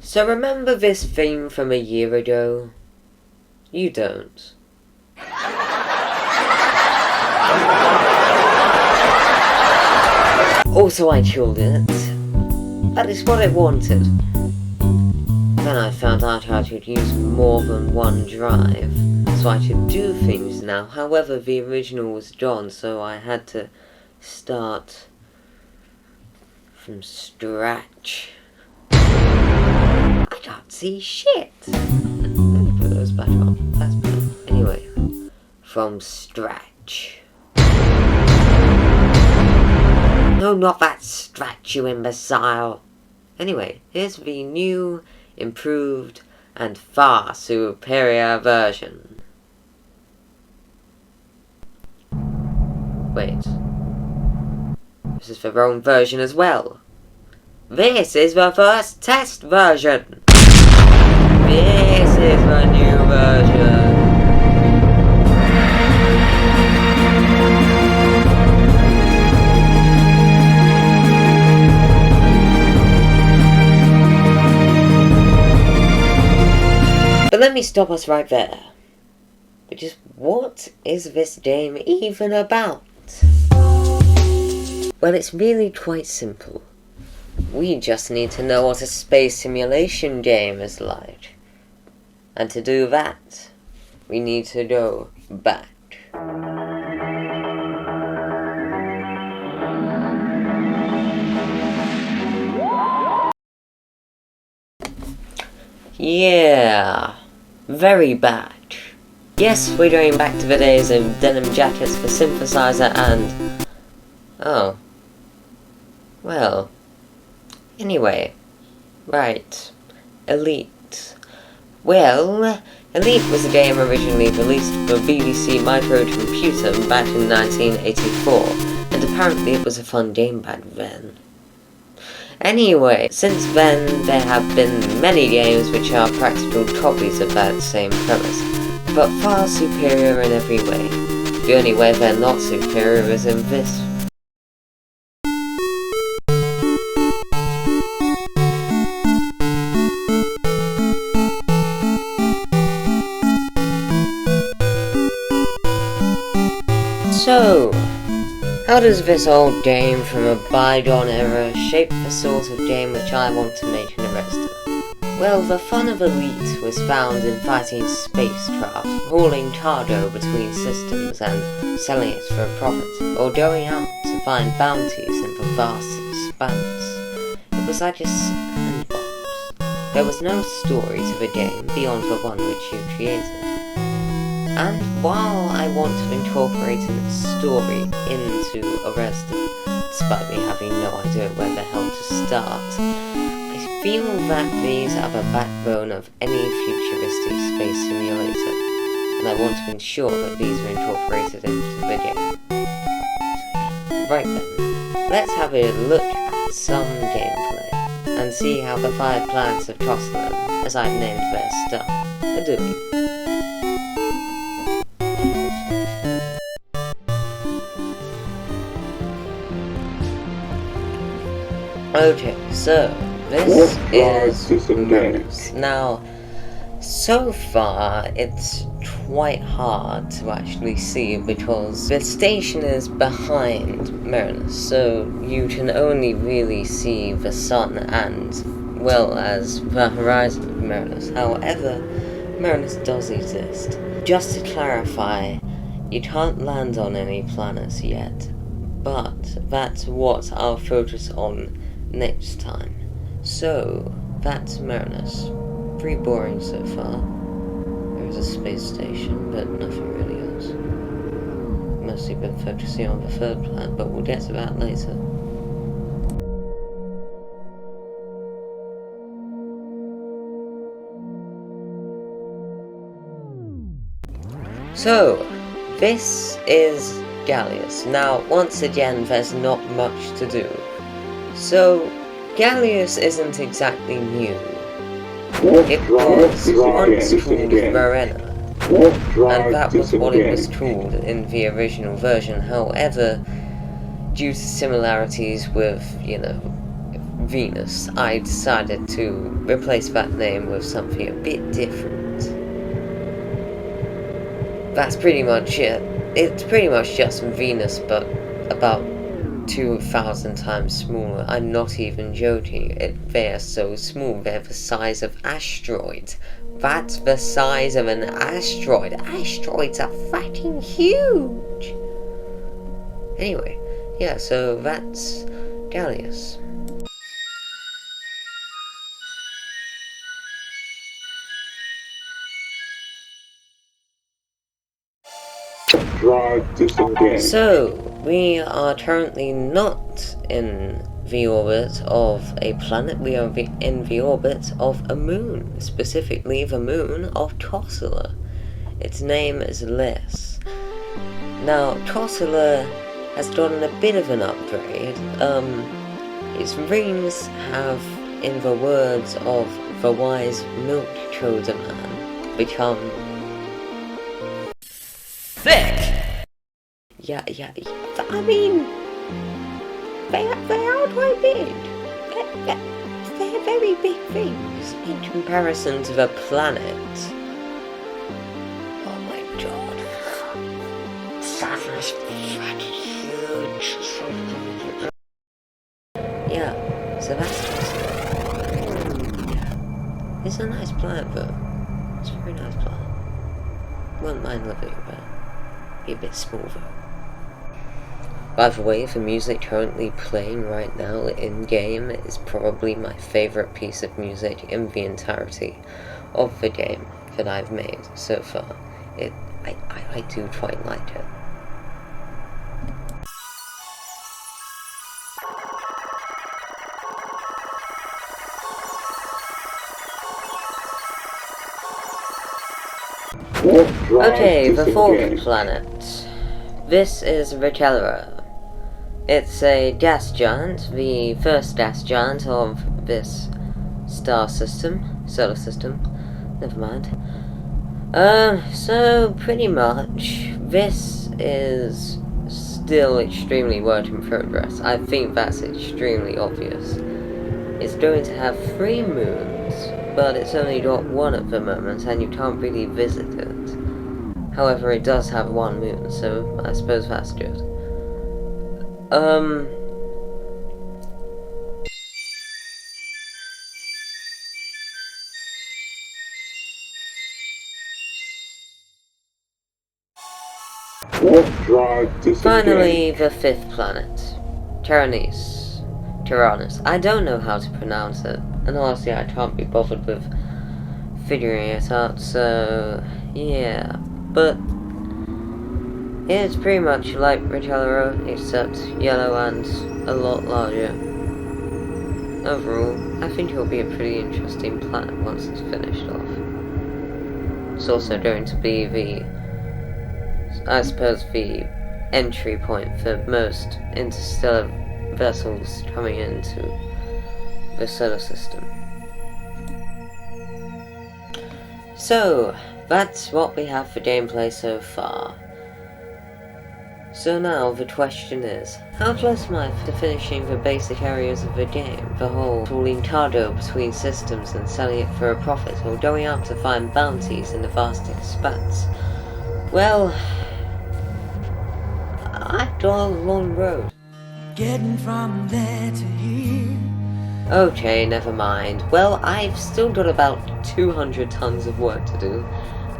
So remember this theme from a year ago? You don't. Also I killed it. That is what I wanted. Then I found out how to use more than one drive, so I could do things now. However, the original was gone, so I had to start from scratch. I can't see shit. Let me put those back on. That's better. Anyway, from scratch. No, not that scratch, you imbecile. Anyway, here's the new, improved, and far superior version. Wait. This is the wrong version as well. This is the first test version. This is the new version. But let me stop us right there. Because what is this game even about? Well, it's really quite simple. We just need to know what a space simulation game is like. And to do that, we need to go back. Yeah, very bad. Yes, we're going back to the days of denim jackets for synthesizer and... oh. Well. Anyway. Right. Elite. Well, Elite was a game originally released for BBC microcomputer back in 1984, and apparently it was a fun game back then. Anyway, since then there have been many games which are practical copies of that same premise, but far superior in every way. The only way they're not superior is in this. So, how does this old game from a bygone era shape the sort of game which I want to make in ARESDA? Well, the fun of Elite was found in fighting spacecraft, hauling cargo between systems and selling it for a profit, or going out to find bounties in the vast expanse. It was like a sandbox. There was no story to the game beyond the one which you created. And while I want to incorporate a story into ARESDA, despite me having no idea where the hell to start, I feel that these are the backbone of any futuristic space simulator, and I want to ensure that these are incorporated into the game. Right then, let's have a look at some gameplay, and see how the 5 planets of Crossland, as I've named their star, are doing. Okay, so this is Marinus. Now, so far it's quite hard to actually see because the station is behind Marinus, so you can only really see the sun and, well, as the horizon of Marinus. However, Marinus does exist. Just to clarify, you can't land on any planets yet, but that's what I'll focus on next time. So, that's Marinus. Pretty boring so far. There's a space station, but nothing really else. Mostly been focusing on the 3rd planet, but we'll get to that later. So, this is Gallius. Now, once again, there's not much to do. So, Gallius isn't exactly new. It was once called Verena, and that was what it was called in the original version. However, due to similarities with, Venus, I decided to replace that name with something a bit different. That's pretty much it. It's pretty much just Venus, but about 2,000 times smaller. I'm not even joking. They're so small. They're the size of asteroids. That's the size of an asteroid. Asteroids are fucking huge. Anyway, yeah, so that's Gallius. So, we are currently not in the orbit of a planet, we are in the orbit of a moon, specifically the moon of Tossila. Its name is Lys. Now, Tossila has gotten a bit of an upgrade. Its rings have, in the words of the wise milk-chosen man, become thick! Yeah, I mean, they are quite big. They're very big things in comparison to the planet. Oh my god. That is fucking huge. Yeah, so that's just... yeah. It's a nice planet though. It's a very nice planet. Wouldn't mind living there. Be a bit small though. By the way, the music currently playing right now in-game is probably my favourite piece of music in the entirety of the game that I've made so far. I do quite like it. Okay, the fourth planet. This is Ricellera. It's a gas giant, the first gas giant of this solar system, never mind. So pretty much, this is still extremely work in progress. I think that's extremely obvious. It's going to have 3 moons, but it's only got 1 at the moment, and you can't really visit it. However, it does have 1 moon, so I suppose that's good. Finally, the 5th planet. Tyrannus. I don't know how to pronounce it, and honestly I can't be bothered with figuring it out, so yeah. But it's pretty much like Ricellera, except yellow and a lot larger. Overall, I think it'll be a pretty interesting planet once it's finished off. It's also going to be I suppose the entry point for most interstellar vessels coming into the solar system. So, that's what we have for gameplay so far. So now the question is, how close am I to finishing the basic areas of the game? The whole hauling cargo between systems and selling it for a profit, or going out to find bounties in the vast expanse? Well, I've got a long road. Getting from there to here. Okay, never mind. Well, I've still got about 200 tons of work to do,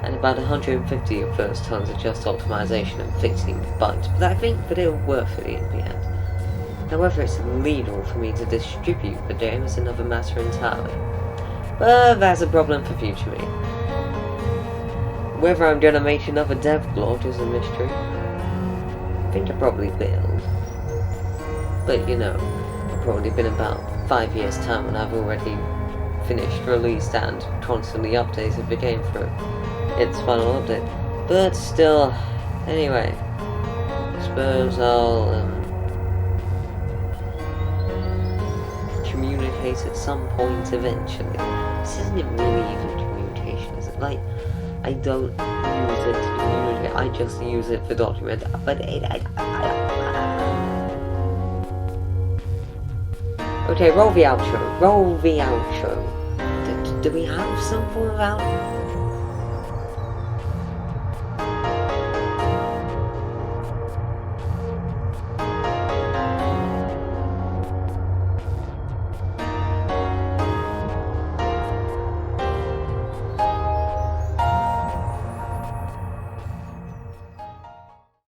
and about 150 of those tons are just optimization and fixing bugs, but I think that it'll work for me in the end. However, it's illegal for me to distribute the game is another matter entirely. But that's a problem for future me. Whether I'm gonna make another Devlog is a mystery. I think I probably will. But you know, it'll probably been about 5 years' time when I've already finished, released, and constantly updated the game for its final update. But still, anyway, I suppose I'll communicate at some point eventually. This isn't really even communication, is it? Like, I don't use it to communicate, I just use it for document, but Okay, roll the outro. Roll the outro. Do we have some form of outro?